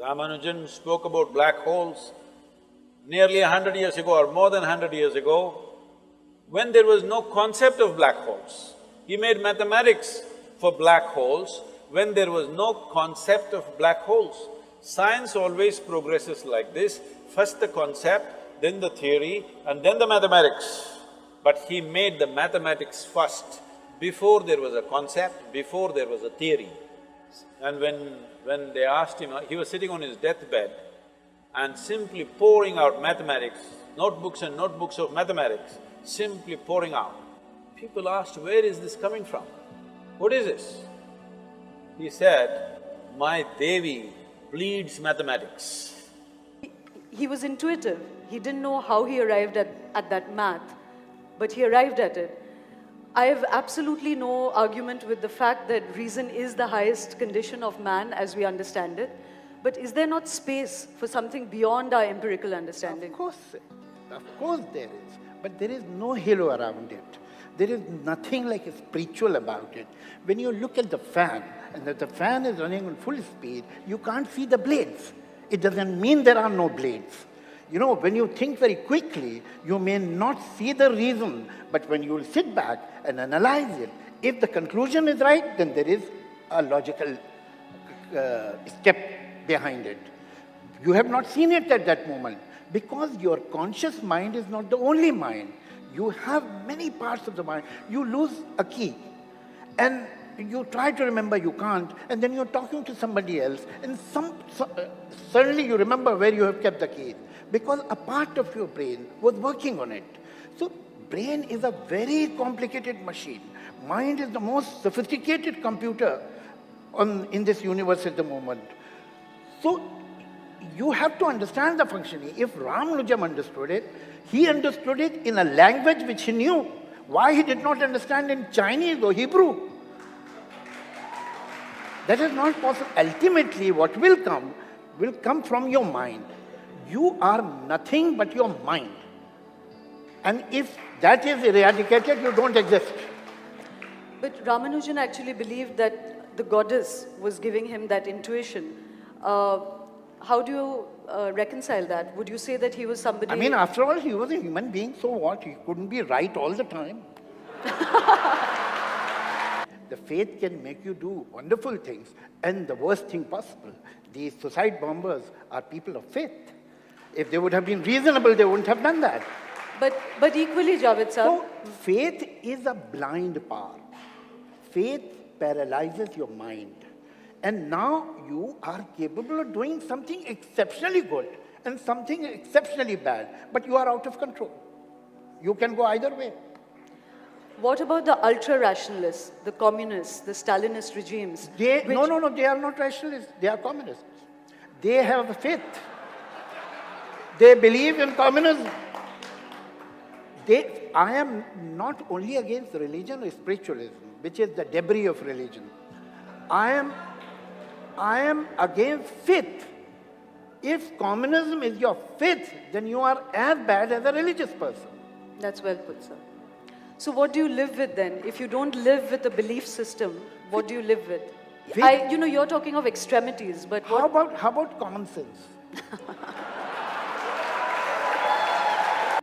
Ramanujan spoke about black holes nearly 100 years ago or more than 100 years ago, when there was no concept of black holes. He made mathematics for black holes when there was no concept of black holes. Science always progresses like this, first the concept, then the theory and then the mathematics. But he made the mathematics first, before there was a concept, before there was a theory. And when they asked him, he was sitting on his deathbed and simply pouring out mathematics, notebooks and notebooks of mathematics, simply pouring out. People asked, where is this coming from? What is this? He said, my Devi bleeds mathematics. He was intuitive. He didn't know how he arrived at that math, but he arrived at it. I have absolutely no argument with the fact that reason is the highest condition of man as we understand it. But is there not space for something beyond our empirical understanding? Of course there is. But there is no halo around it. There is nothing like spiritual about it. When you look at the fan, and if the fan is running on full speed, you can't see the blades. It doesn't mean there are no blades. You know, when you think very quickly, you may not see the reason, but when you will sit back and analyze it, if the conclusion is right, then there is a logical step behind it. You have not seen it at that moment, because your conscious mind is not the only mind. You have many parts of the mind. You lose a key, and you try to remember, you can't, and then you're talking to somebody else, and suddenly you remember where you have kept the key, because a part of your brain was working on it. So, brain is a very complicated machine. Mind is the most sophisticated computer in this universe at the moment. So, you have to understand the functioning. If Ramanujan understood it, he understood it in a language which he knew. Why he did not understand in Chinese or Hebrew? That is not possible. Ultimately, what will come from your mind. You are nothing but your mind. And if that is eradicated, you don't exist. But Ramanujan actually believed that the goddess was giving him that intuition. How do you reconcile that? Would you say that he was somebody… I mean, after all, he was a human being, so what? He couldn't be right all the time. The faith can make you do wonderful things, and the worst thing possible. These suicide bombers are people of faith. If they would have been reasonable, they wouldn't have done that. But equally, Javed sir… So, faith is a blind power. Faith paralyzes your mind. And now you are capable of doing something exceptionally good and something exceptionally bad, but you are out of control. You can go either way. What about the ultra-rationalists, the communists, the Stalinist regimes? No, they are not rationalists. They are communists. They have a faith. They believe in communism. I am not only against religion or spiritualism, which is the debris of religion. I am against faith. If communism is your faith, then you are as bad as a religious person. That's well put, sir. So what do you live with then? If you don't live with a belief system, what do you live with? You're talking of extremities, but How about common sense?